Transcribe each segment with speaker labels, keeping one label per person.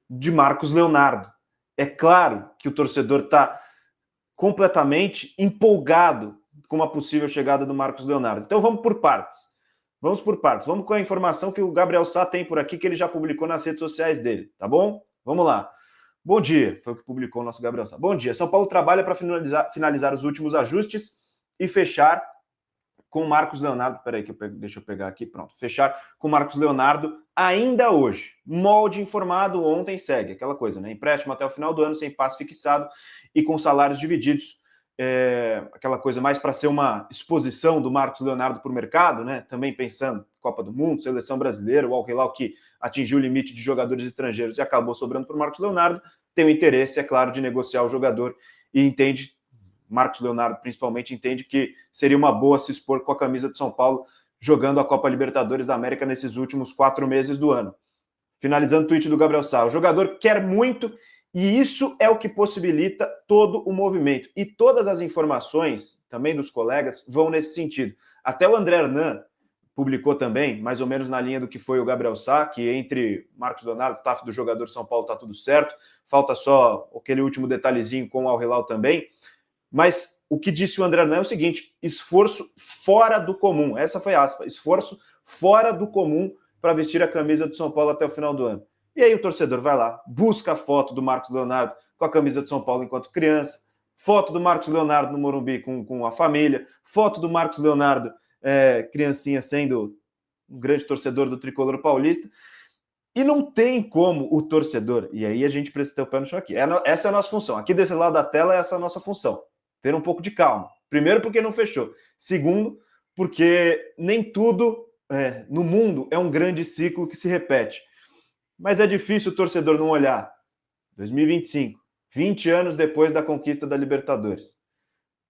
Speaker 1: de Marcos Leonardo. É claro que o torcedor está completamente empolgado com a possível chegada do Marcos Leonardo. Então vamos por partes. Vamos com a informação que o Gabriel Sá tem por aqui, que ele já publicou nas redes sociais dele, tá bom? Vamos lá. Bom dia, foi o que publicou o nosso Gabriel Sá. Bom dia, São Paulo trabalha para finalizar os últimos ajustes e fechar com o Marcos Leonardo. Peraí, deixa eu pegar aqui, pronto. Fechar com o Marcos Leonardo ainda hoje. Molde informado ontem segue, aquela coisa, né? Empréstimo até o final do ano, sem passe fixado e com salários divididos. Aquela coisa mais para ser uma exposição do Marcos Leonardo para o mercado, né? Também pensando Copa do Mundo, Seleção Brasileira, o Al Hilal que atingiu o limite de jogadores estrangeiros e acabou sobrando para o Marcos Leonardo, tem o interesse, é claro, de negociar o jogador e entende, Marcos Leonardo principalmente, entende que seria uma boa se expor com a camisa de São Paulo jogando a Copa Libertadores da América nesses últimos 4 meses do ano. Finalizando o tweet do Gabriel Sá, o jogador quer muito e isso é o que possibilita todo o movimento. E todas as informações, também dos colegas, vão nesse sentido. Até o André Hernan publicou também, mais ou menos na linha do que foi o Gabriel Sá, que entre Marcos Leonardo, TAF do jogador São Paulo, tá tudo certo. Falta só aquele último detalhezinho com o Al Hilal também. Mas o que disse o André Hernan é o seguinte, esforço fora do comum. Essa foi a aspa, esforço fora do comum para vestir a camisa do São Paulo até o final do ano. E aí o torcedor vai lá, busca a foto do Marcos Leonardo com a camisa de São Paulo enquanto criança, foto do Marcos Leonardo no Morumbi com a família, foto do Marcos Leonardo criancinha sendo um grande torcedor do tricolor paulista. E não tem como o torcedor, e aí a gente precisa ter o pé no chão aqui. Essa é a nossa função. Aqui desse lado da tela, essa é a nossa função. Ter um pouco de calma. Primeiro, porque não fechou. Segundo, porque nem tudo no mundo é um grande ciclo que se repete. Mas é difícil o torcedor não olhar. 2025, 20 anos depois da conquista da Libertadores.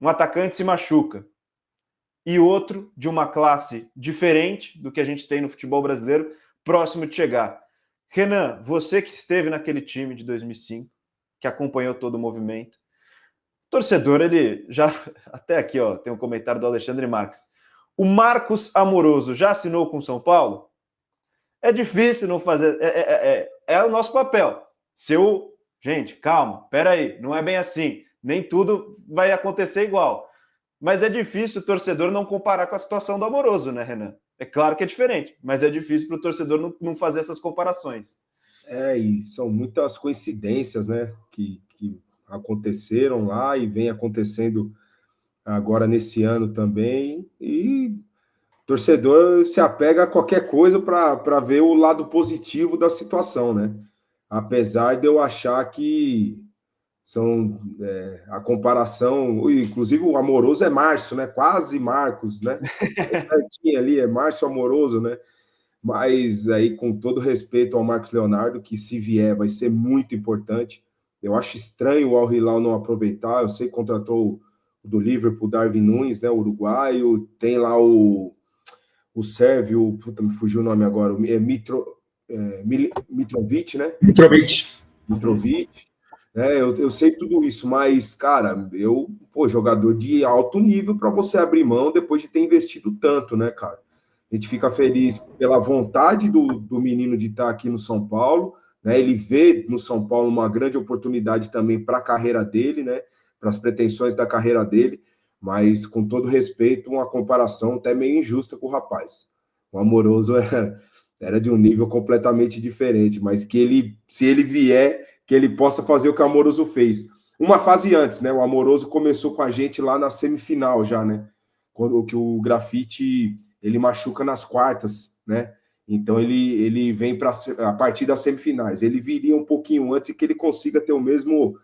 Speaker 1: Um atacante se machuca. E outro de uma classe diferente do que a gente tem no futebol brasileiro, próximo de chegar. Renan, você que esteve naquele time de 2005, que acompanhou todo o movimento, o torcedor, ele já... Até aqui, ó, tem um comentário do Alexandre Marques. O Marcos Amoroso já assinou com São Paulo? É difícil não fazer... É o nosso papel. Gente, calma, peraí, não é bem assim. Nem tudo vai acontecer igual. Mas é difícil o torcedor não comparar com a situação do Amoroso, né, Renan? É claro que é diferente, mas é difícil para o torcedor não fazer essas comparações.
Speaker 2: E são muitas coincidências, né, que aconteceram lá e vem acontecendo agora nesse ano também, e o torcedor se apega a qualquer coisa para ver o lado positivo da situação, né? Apesar de eu achar que são a comparação, inclusive o Amoroso é Márcio, né? Quase Marcos, né? Certinho ali, é Márcio Amoroso, né? Mas aí, com todo respeito ao Marcos Leonardo, que se vier vai ser muito importante. Eu acho estranho o Al Hilal não aproveitar. Eu sei que contratou o do Liverpool, Darwin Nunes, né, o uruguaio. Tem lá o sérvio, puta, me fugiu o nome agora, Mitrovic, né? Mitrovic. Eu sei tudo isso, mas, cara, jogador de alto nível para você abrir mão depois de ter investido tanto, né, cara? A gente fica feliz pela vontade do menino de estar aqui no São Paulo, né? Ele vê no São Paulo uma grande oportunidade também para a carreira dele, né? Para as pretensões da carreira dele, mas com todo respeito, uma comparação até meio injusta com o rapaz. O Amoroso era de um nível completamente diferente, mas se ele vier, que ele possa fazer o que o Amoroso fez. Uma fase antes, né? O Amoroso começou com a gente lá na semifinal já, né? Quando que o Grafite ele machuca nas quartas, né? Então ele vem a partir das semifinais. Ele viria um pouquinho antes e que ele consiga ter o mesmo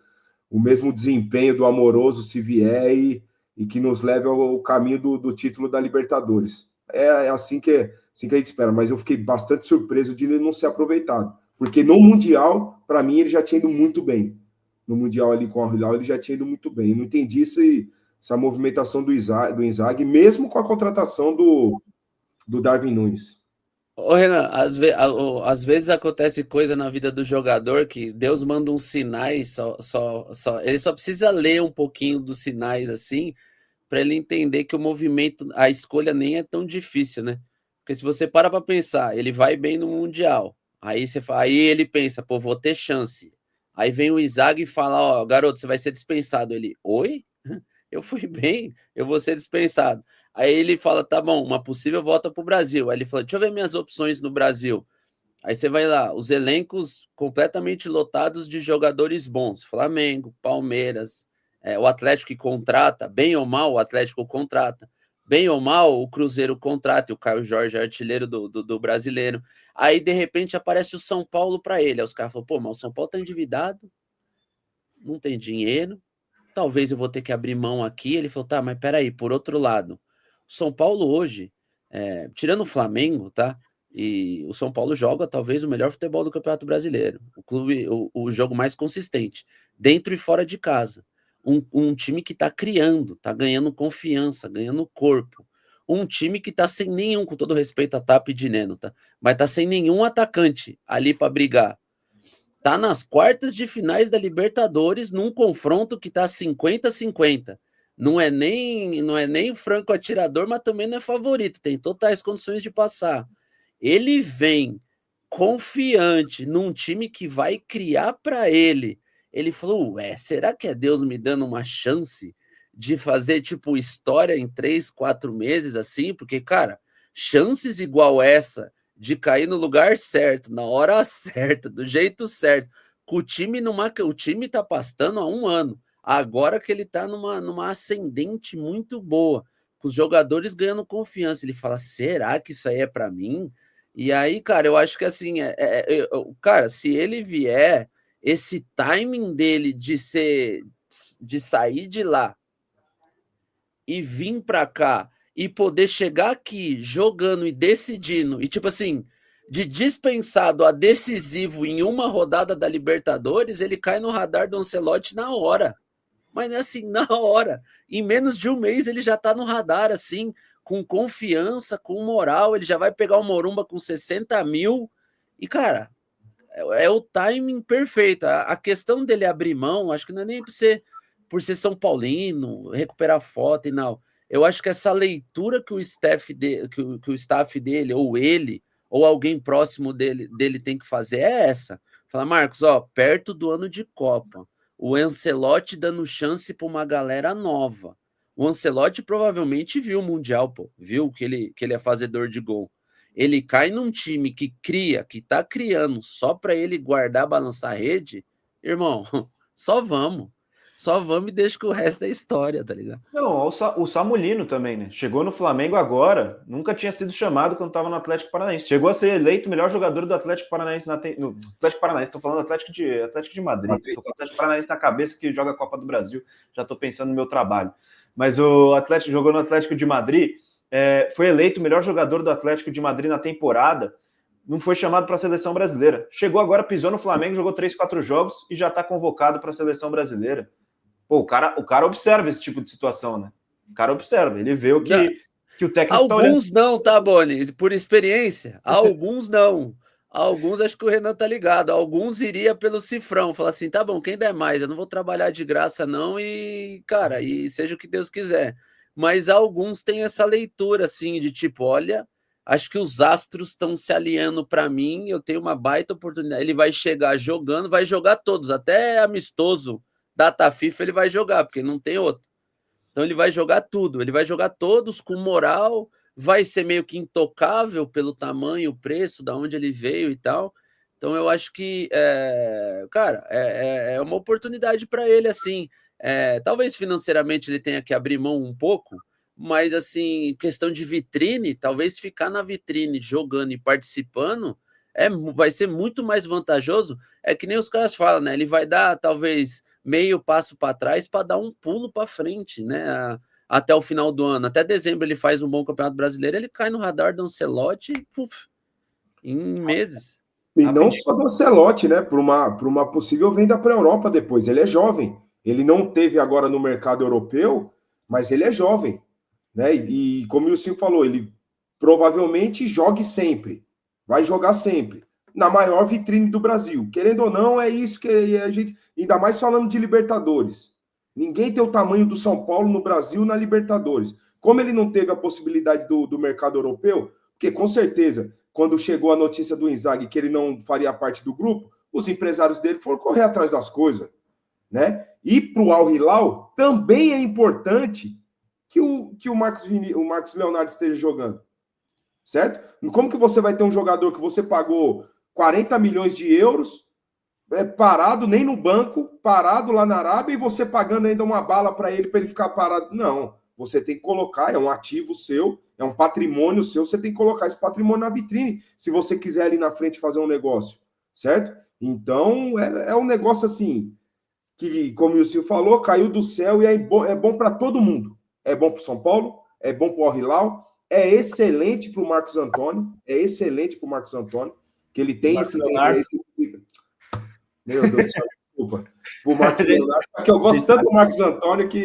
Speaker 2: desempenho do Amoroso se vier e que nos leve ao caminho do título da Libertadores. É assim que a gente espera, mas eu fiquei bastante surpreso de ele não ser aproveitado, porque no Mundial, para mim, ele já tinha ido muito bem. No Mundial ali com o Al Hilal, ele já tinha ido muito bem. Eu não entendi essa movimentação do Inzaghi, mesmo com a contratação do Darwin Nunes.
Speaker 3: Ô Renan, às vezes acontece coisa na vida do jogador que Deus manda uns sinais, ele só precisa ler um pouquinho dos sinais assim, para ele entender que o movimento, a escolha nem é tão difícil, né? Porque se você para pensar, ele vai bem no Mundial, Aí ele pensa, pô, vou ter chance. Aí vem o Inzaghi e fala, ó, garoto, você vai ser dispensado. Ele, oi? Eu fui bem, eu vou ser dispensado. Aí ele fala, tá bom, uma possível volta pro Brasil. Aí ele fala, deixa eu ver minhas opções no Brasil. Aí você vai lá, os elencos completamente lotados de jogadores bons. Flamengo, Palmeiras, o Atlético que contrata, bem ou mal, o Atlético contrata. Bem ou mal, o Cruzeiro contrata, e o Caio Jorge é artilheiro do brasileiro. Aí, de repente, aparece o São Paulo para ele. Aí os caras falam, pô, mas o São Paulo tá endividado, não tem dinheiro, talvez eu vou ter que abrir mão aqui. Ele falou, tá, mas peraí, por outro lado, o São Paulo hoje, tirando o Flamengo, tá? E o São Paulo joga talvez o melhor futebol do Campeonato Brasileiro. O clube, o jogo mais consistente, dentro e fora de casa. Um time que está criando, está ganhando confiança, ganhando corpo. Um time que está sem nenhum, com todo respeito a Tap e Dineno, tá? Mas está sem nenhum atacante ali para brigar. Tá nas quartas de finais da Libertadores, num confronto que tá 50-50. Não é nem franco atirador, mas também não é favorito. Tem totais condições de passar. Ele vem confiante num time que vai criar para ele. Ele falou, ué, será que é Deus me dando uma chance de fazer, tipo, história em 3, 4 meses, assim? Porque, cara, chances igual essa de cair no lugar certo, na hora certa, do jeito certo, com o time o time tá pastando há 1 ano. Agora que ele tá numa ascendente muito boa, com os jogadores ganhando confiança. Ele fala, será que isso aí é para mim? E aí, cara, eu acho que assim, cara, se ele vier, esse timing dele de sair de lá e vir para cá e poder chegar aqui jogando e decidindo, e tipo assim, de dispensado a decisivo em uma rodada da Libertadores, ele cai no radar do Ancelotti na hora. Mas não é assim, na hora. Em menos de 1 mês ele já tá no radar, assim, com confiança, com moral. Ele já vai pegar o Morumba com 60 mil. E, cara, é o timing perfeito. A questão dele abrir mão, acho que não é nem por ser São Paulino, recuperar foto e não. Eu acho que essa leitura que o staff dele, ou ele, ou alguém próximo dele tem que fazer é essa. Fala, Marcos, ó, perto do ano de Copa, o Ancelotti dando chance para uma galera nova. O Ancelotti provavelmente viu o Mundial, pô, viu que ele é fazedor de gol. Ele cai num time que cria, que tá criando só para ele guardar, balançar a rede, irmão, só vamos e deixa que o resto é história, tá ligado?
Speaker 1: Não, o Samulino também, né? Chegou no Flamengo agora, nunca tinha sido chamado quando estava no Atlético Paranaense. Chegou a ser eleito o melhor jogador do Atlético Paranaense no Atlético Paranaense, tô falando Atlético de Madrid. Tô com o Atlético Paranaense na cabeça que joga a Copa do Brasil, já tô pensando no meu trabalho. Mas o Atlético jogou no Atlético de Madrid, foi eleito o melhor jogador do Atlético de Madrid na temporada, não foi chamado para a seleção brasileira. Chegou agora, pisou no Flamengo, jogou 3, 4 jogos e já está convocado para a seleção brasileira. Pô, o cara observa esse tipo de situação, né? O cara observa, ele vê o que o técnico
Speaker 3: alguns tá não, tá, Boni? Por experiência, alguns não. Alguns, acho que o Renan tá ligado. Alguns iria pelo cifrão, falar assim, tá bom, quem der mais? Eu não vou trabalhar de graça não e, cara, e seja o que Deus quiser. Mas alguns têm essa leitura, assim, de tipo, olha, acho que os astros estão se alinhando para mim, eu tenho uma baita oportunidade. Ele vai chegar jogando, vai jogar todos, até amistoso, data FIFA ele vai jogar, porque não tem outro. Então ele vai jogar tudo, ele vai jogar todos com moral, vai ser meio que intocável pelo tamanho, o preço, da onde ele veio e tal. Então eu acho que, cara, é uma oportunidade para ele, assim. Talvez financeiramente ele tenha que abrir mão um pouco, mas assim, questão de vitrine, talvez ficar na vitrine jogando e participando vai ser muito mais vantajoso. É que nem os caras falam, né? Ele vai dar talvez meio passo para trás para dar um pulo para frente, né? Até o final do ano, até dezembro ele faz um bom Campeonato Brasileiro, ele cai no radar do Ancelotti em meses.
Speaker 2: E não só do Ancelotti, né? Por uma possível venda para a Europa depois. Ele é jovem. Ele não teve agora no mercado europeu, mas ele é jovem, né? E como o Wilson falou, ele provavelmente jogue sempre. Vai jogar sempre. Na maior vitrine do Brasil. Querendo ou não, é isso que a gente... Ainda mais falando de Libertadores. Ninguém tem o tamanho do São Paulo no Brasil na Libertadores. Como ele não teve a possibilidade do mercado europeu, porque com certeza quando chegou a notícia do Inzaghi que ele não faria parte do grupo, os empresários dele foram correr atrás das coisas, né? E para o Al Hilal também é importante que o Marcos Leonardo esteja jogando, certo? Como que você vai ter um jogador que você pagou 40 milhões de euros, parado, nem no banco, parado lá na Arábia, e você pagando ainda uma bala para ele ficar parado? Não, você tem que colocar, é um ativo seu, é um patrimônio seu, você tem que colocar esse patrimônio na vitrine, se você quiser ali na frente fazer um negócio, certo? Então, é um negócio assim, que, como o Silvio falou, caiu do céu e é bom para todo mundo. É bom para o São Paulo, é bom para o Al Hilal, é excelente para o Marcos Antônio, que ele tem esse... Meu Deus do céu, desculpa. Pro Marcos Leonardo, porque eu gosto tanto do Marcos Antônio que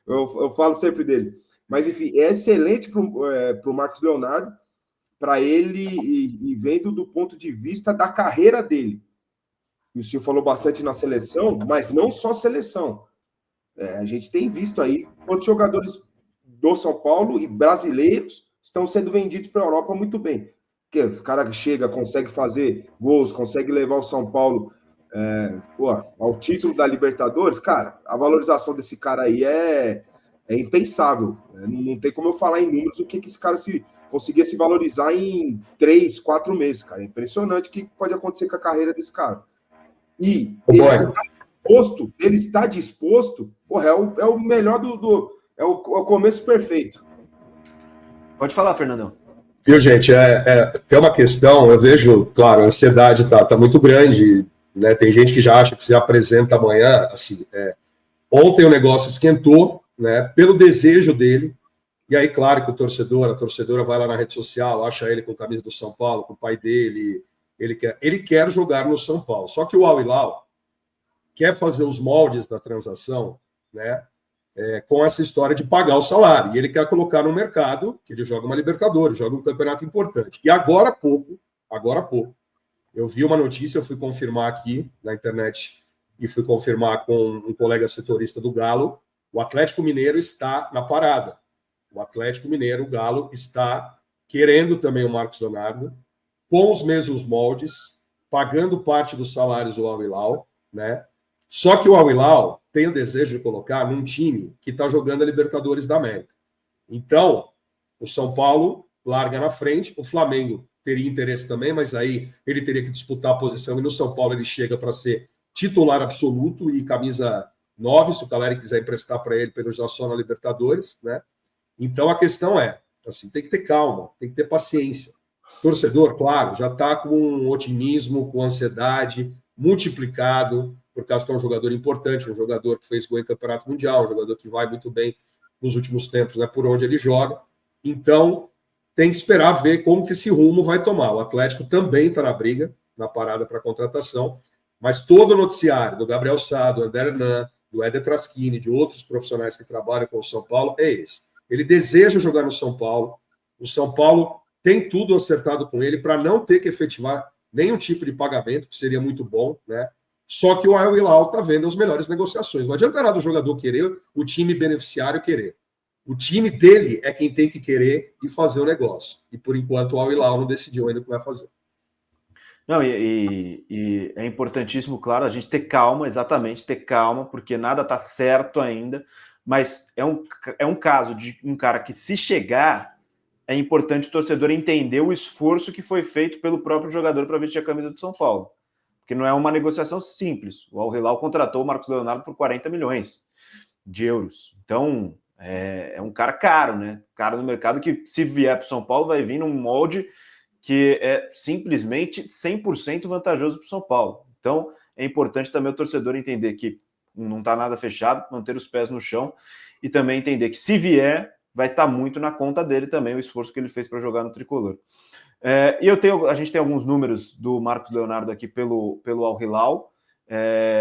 Speaker 2: eu falo sempre dele. Mas, enfim, é excelente para o Marcos Leonardo, para ele, e vendo do ponto de vista da carreira dele. E o senhor falou bastante na seleção, mas não só seleção. A gente tem visto aí quantos jogadores do São Paulo e brasileiros estão sendo vendidos para a Europa muito bem. Porque os caras chegam, conseguem fazer gols, conseguem levar o São Paulo ao título da Libertadores. Cara, a valorização desse cara aí é impensável. Não tem como eu falar em números o que esse cara conseguia se valorizar em 3, 4 meses, cara. É impressionante o que pode acontecer com a carreira desse cara. E ele está disposto, porra, é o melhor é o começo perfeito.
Speaker 1: Pode falar, Fernandão.
Speaker 4: Viu, gente? Tem uma questão, eu vejo, claro, a ansiedade tá muito grande, né? Tem gente que já acha que se apresenta amanhã, assim, ontem o negócio esquentou, né? Pelo desejo dele, e aí, claro que a torcedora vai lá na rede social, acha ele com a camisa do São Paulo, com o pai dele, ele quer jogar no São Paulo, só que o Al Hilal quer fazer os moldes da transação, né? Com essa história de pagar o salário. E ele quer colocar no mercado que ele joga uma Libertadores, joga um campeonato importante. E agora há pouco, eu vi uma notícia, eu fui confirmar aqui na internet e fui confirmar com um colega setorista do Galo, o Atlético Mineiro está na parada. O Atlético Mineiro, o Galo, está querendo também o Marcos Leonardo, com os mesmos moldes, pagando parte dos salários do Al Hilal, né? Só que o Al Hilal tem o desejo de colocar num time que está jogando a Libertadores da América. Então, o São Paulo larga na frente, o Flamengo teria interesse também, mas aí ele teria que disputar a posição, e no São Paulo ele chega para ser titular absoluto e camisa 9, se o Caleri quiser emprestar para ele já só na Libertadores, né? Então a questão assim, tem que ter calma, tem que ter paciência. Torcedor, claro, já está com um otimismo, com ansiedade multiplicado, por causa que é um jogador importante, um jogador que fez gol em campeonato mundial, um jogador que vai muito bem nos últimos tempos, né, por onde ele joga. Então, tem que esperar ver como que esse rumo vai tomar. O Atlético também está na briga, na parada para contratação, mas todo o noticiário do Gabriel Sá, do André Hernan, do Éder Traschini, de outros profissionais que trabalham com o São Paulo, é esse. Ele deseja jogar no São Paulo, o São Paulo tem tudo acertado com ele para não ter que efetivar nenhum tipo de pagamento, que seria muito bom, né? Só que o Al Hilal está vendo as melhores negociações. Não adianta nada o jogador querer, o time beneficiário querer. O time dele é quem tem que querer e fazer o negócio. E, por enquanto, o Al Hilal não decidiu ainda o que vai fazer.
Speaker 1: Não, e é importantíssimo, claro, a gente ter calma, exatamente, ter calma, porque nada está certo ainda, mas é um caso de um cara que, se chegar, é importante o torcedor entender o esforço que foi feito pelo próprio jogador para vestir a camisa do São Paulo. Porque não é uma negociação simples. O Al Hilal contratou o Marcos Leonardo por 40 milhões de euros. Então, é um cara caro, né? Caro no mercado que, se vier para o São Paulo, vai vir num molde que é simplesmente 100% vantajoso para o São Paulo. Então, é importante também o torcedor entender que não está nada fechado, manter os pés no chão, e também entender que, se vier, vai estar muito na conta dele também o esforço que ele fez para jogar no Tricolor. E a gente tem alguns números do Marcos Leonardo aqui pelo Al Hilal.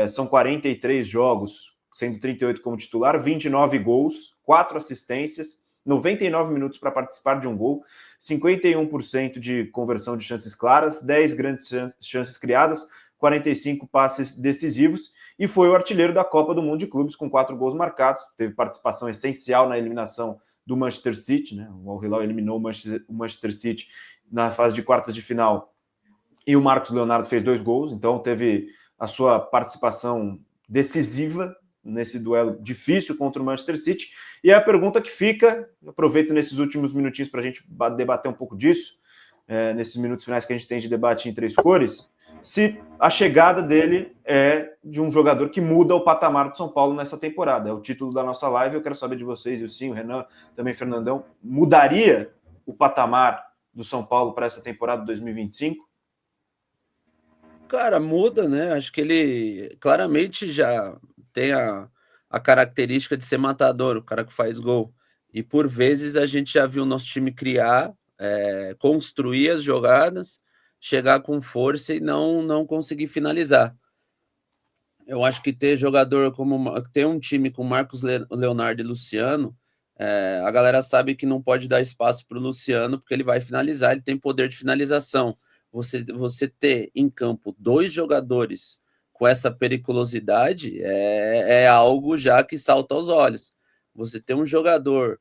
Speaker 1: São 43 jogos, sendo 38 como titular, 29 gols, 4 assistências, 99 minutos para participar de um gol, 51% de conversão de chances claras, 10 grandes chances criadas, 45 passes decisivos, e foi o artilheiro da Copa do Mundo de Clubes, com 4 gols marcados. Teve participação essencial na eliminação do Manchester City, né? O Al Hilal eliminou o Manchester City na fase de quartas de final, e o Marcos Leonardo fez 2 gols, então teve a sua participação decisiva nesse duelo difícil contra o Manchester City. E a pergunta que fica, aproveito nesses últimos minutinhos para a gente debater um pouco disso, nesses minutos finais que a gente tem de debate em 3 cores, se a chegada dele é de um jogador que muda o patamar do São Paulo nessa temporada. É o título da nossa live, eu quero saber de vocês, e o Sim, o Renan, também o Fernandão, mudaria o patamar do São Paulo para essa temporada 2025?
Speaker 3: Cara, muda, né? Acho que ele claramente já tem a característica de ser matador, o cara que faz gol. E por vezes a gente já viu o nosso time criar, construir as jogadas, chegar com força e não conseguir finalizar. Eu acho que ter jogador ter um time com Marcos Leonardo e Luciano, a galera sabe que não pode dar espaço para o Luciano, porque ele vai finalizar, ele tem poder de finalização. Você ter em campo 2 jogadores com essa periculosidade é algo já que salta aos olhos. Você ter um jogador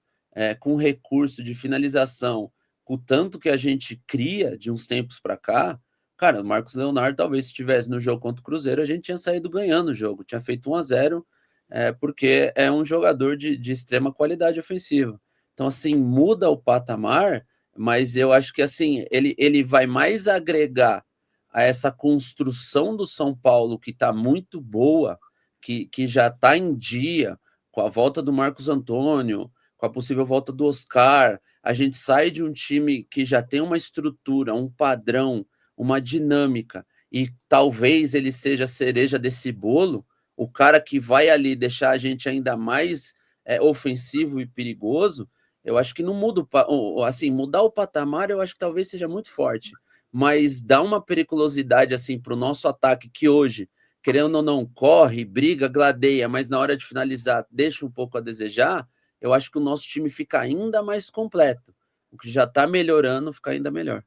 Speaker 3: com recurso de finalização, com o tanto que a gente cria de uns tempos para cá, cara, o Marcos Leonardo, talvez se estivesse no jogo contra o Cruzeiro, a gente tinha saído ganhando o jogo, tinha feito 1-0, porque é um jogador de extrema qualidade ofensiva. Então, assim, muda o patamar, mas eu acho que assim ele vai mais agregar a essa construção do São Paulo, que está muito boa, que já está em dia, com a volta do Marcos Antônio, com a possível volta do Oscar. A gente sai de um time que já tem uma estrutura, um padrão, uma dinâmica, e talvez ele seja a cereja desse bolo, o cara que vai ali deixar a gente ainda mais ofensivo e perigoso. Eu acho que não muda, assim, mudar o patamar eu acho que talvez seja muito forte, mas dá uma periculosidade assim para o nosso ataque que hoje, querendo ou não, corre, briga, gladeia, mas na hora de finalizar deixa um pouco a desejar. Eu acho que o nosso time fica ainda mais completo, o que já está melhorando fica ainda melhor.